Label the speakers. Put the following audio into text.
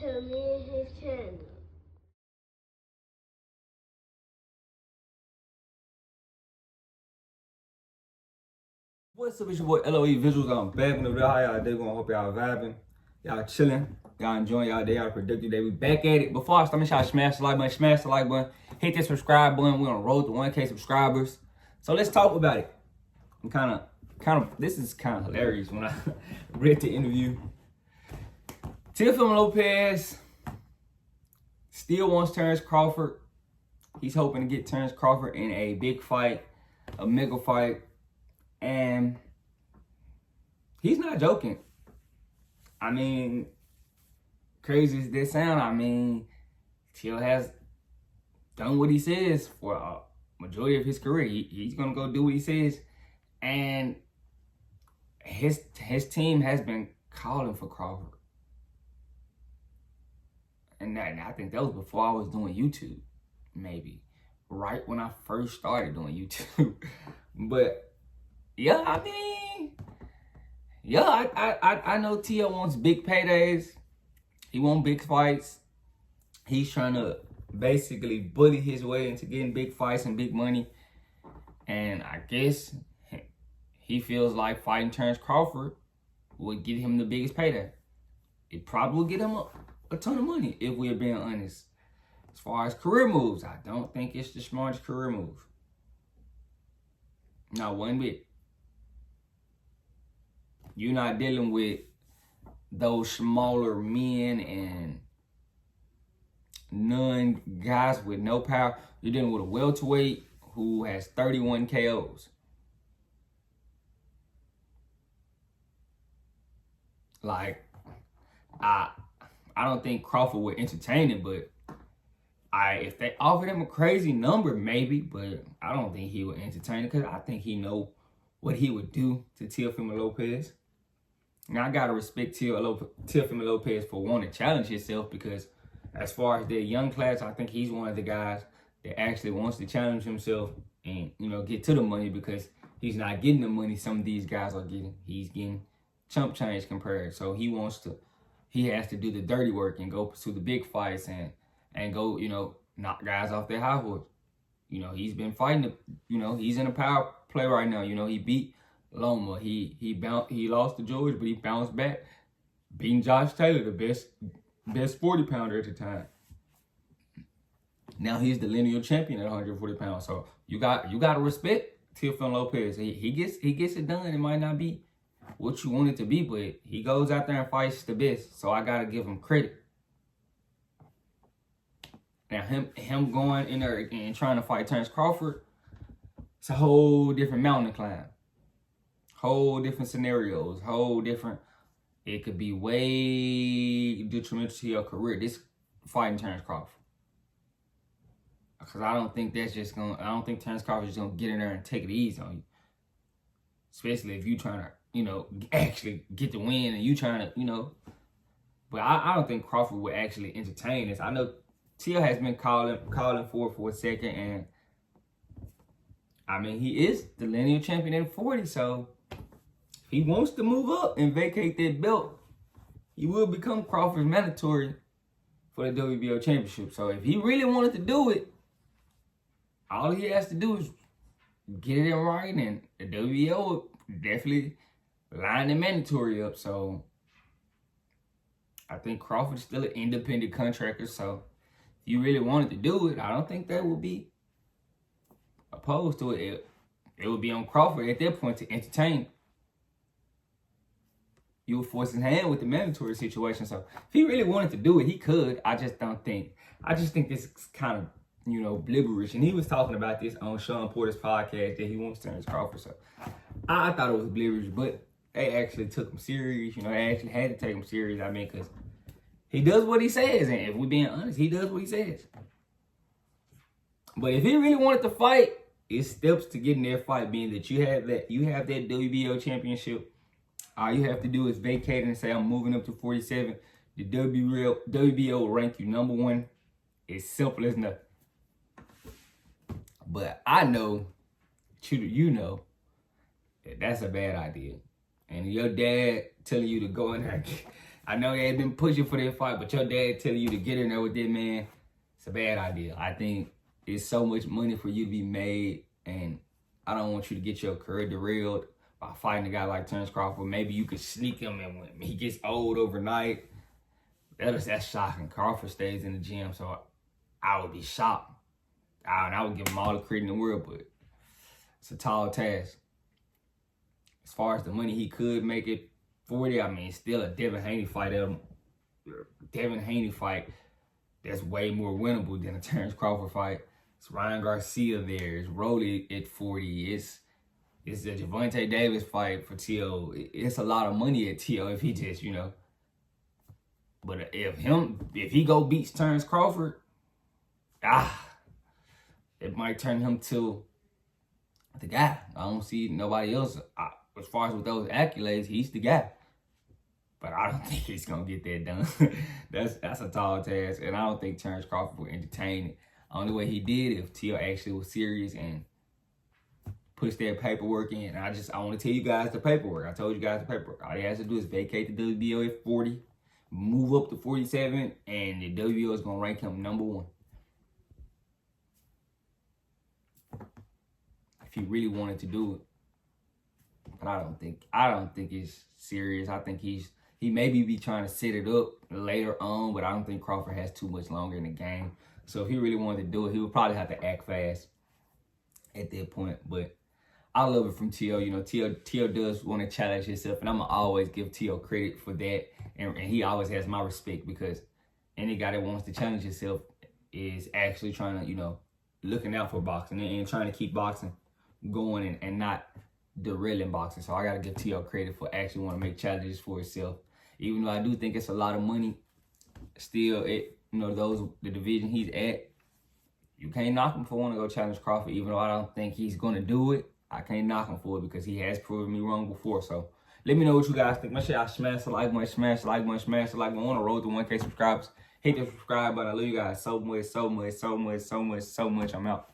Speaker 1: to me and his channel.
Speaker 2: What's up, it's your boy LOE Visuals. I'm back in the real. How y'all day going? Hope y'all vibing. Y'all chilling. Y'all enjoying y'all day. Y'all productive day. We back at it. Before I start, make sure y'all smash the like button. Smash the like button. Hit that subscribe button. We're on the road to 1K subscribers. So let's talk about it. I'm kind of, this is kind of hilarious when I read the interview. Teofimo Lopez still wants Terence Crawford. He's hoping to get Terence Crawford in a big fight, a mega fight. And he's not joking. I mean, crazy as this sound, I mean, Teo has done what he says for a majority of his career. He's going to go do what he says. And his team has been calling for Crawford. And I think that was before I was doing YouTube, maybe. Right when I first started doing YouTube. But yeah, I mean, yeah, I know Teo wants big paydays. He wants big fights. He's trying to basically bully his way into getting big fights and big money. And I guess he feels like fighting Terence Crawford would get him the biggest payday. It probably would get him a ton of money, if we're being honest. As far as career moves, I don't think it's the smartest career move. Not one bit. You're not dealing with those smaller men and guys with no power. You're dealing with a welterweight who has 31 KOs. Like, I don't think Crawford would entertain it, but if they offered him a crazy number, maybe, but I don't think he would entertain it because I think he know what he would do to Teofimo Lopez. Now, I got to respect Teofimo Lopez for wanting to challenge himself because as far as their young class, I think he's one of the guys that actually wants to challenge himself and, get to the money because he's not getting the money some of these guys are getting. He's getting chump change compared. So he has to do the dirty work and go pursue the big fights and go, knock guys off their high horse. He's been fighting, he's in a power play right now. He beat Loma. He lost to George, but he bounced back, beating Josh Taylor, the best 40 pounder at the time. Now he's the lineal champion at 140 pounds. So you got to respect Teofimo Lopez. He gets it done. It might not be what you want it to be, but he goes out there and fights the best. So I gotta give him credit. Now him going in there and trying to fight Terence Crawford, it's a whole different mountain to climb. Whole different scenarios, it could be way detrimental to your career, this fighting Terence Crawford. Because I don't think Terence Crawford is gonna get in there and take it easy on you. Especially if you trying to, actually get the win and you trying to, But I don't think Crawford would actually entertain this. I know Teo has been calling for a second, and I mean, he is the lineal champion at 40, so if he wants to move up and vacate that belt, he will become Crawford's mandatory for the WBO championship. So if he really wanted to do it, all he has to do is get it in writing, and the WBO will definitely line the mandatory up. So I think Crawford's still an independent contractor, so if you really wanted to do it, I don't think that would be opposed to it. It would be on Crawford at that point to entertain. You would force his hand with the mandatory situation. So if he really wanted to do it, he could. I just think this is kind of, blibberish. And he was talking about this on Sean Porter's podcast that he wants Terence Crawford. So I thought it was blibberish, but they actually took him serious. They actually had to take him serious. I mean, because he does what he says, and if we're being honest, he does what he says. But if he really wanted to fight, it's steps to getting that fight, being that you have that WBO championship. All you have to do is vacate and say, I'm moving up to 47. The WBO will rank you number one. It's simple as nothing. But I know, that's a bad idea. And your dad telling you to go in there I know they had been pushing for that fight, but your dad telling you to get in there with that man, it's a bad idea. I think it's so much money for you to be made, and I don't want you to get your career derailed by fighting a guy like Terence Crawford. Maybe you could sneak him, and when he gets old overnight, that's shocking. Crawford stays in the gym, so I would be shocked. I would give him all the credit in the world, but it's a tall task. As far as the money he could make it 40, I mean, still a Devin Haney fight. Devin Haney fight that's way more winnable than a Terence Crawford fight. It's Ryan Garcia there. It's Rolly at 40. It's the Gervonta Davis fight for T.O. It's a lot of money at T.O. if he just, But if he go beats Terence Crawford, it might turn him to the guy. I don't see nobody else. As far as with those accolades, he's the guy. But I don't think he's gonna get that done. That's a tall task, and I don't think Terence Crawford will entertain it. Only way he did if T.O. actually was serious and puts their paperwork in. And I want to tell you guys the paperwork. I told you guys the paperwork. All he has to do is vacate the WBO at 40, move up to 47, and the WBO is gonna rank him #1. If he really wanted to do it. But I don't think it's serious. I think he maybe be trying to set it up later on, but I don't think Crawford has too much longer in the game. So if he really wanted to do it, he would probably have to act fast at that point. But I love it from T.O. T.O. does want to challenge himself, and I'm going to always give T.O. credit for that. And he always has my respect, because any guy that wants to challenge himself is actually trying to, looking out for boxing and trying to keep boxing going and not derailing boxing. So I got to give T.O. credit for actually want to make challenges for himself. Even though I do think it's a lot of money, still, the division he's at, you can't knock him for wanting to go challenge Crawford. Even though I don't think he's going to do it, I can't knock him for it because he has proven me wrong before. So let me know what you guys think. Make sure y'all smash the like button, smash the like button, smash the like button. On the road to 1K subscribers. Hit the subscribe button. I love you guys so much, so much, so much, so much, so much. I'm out.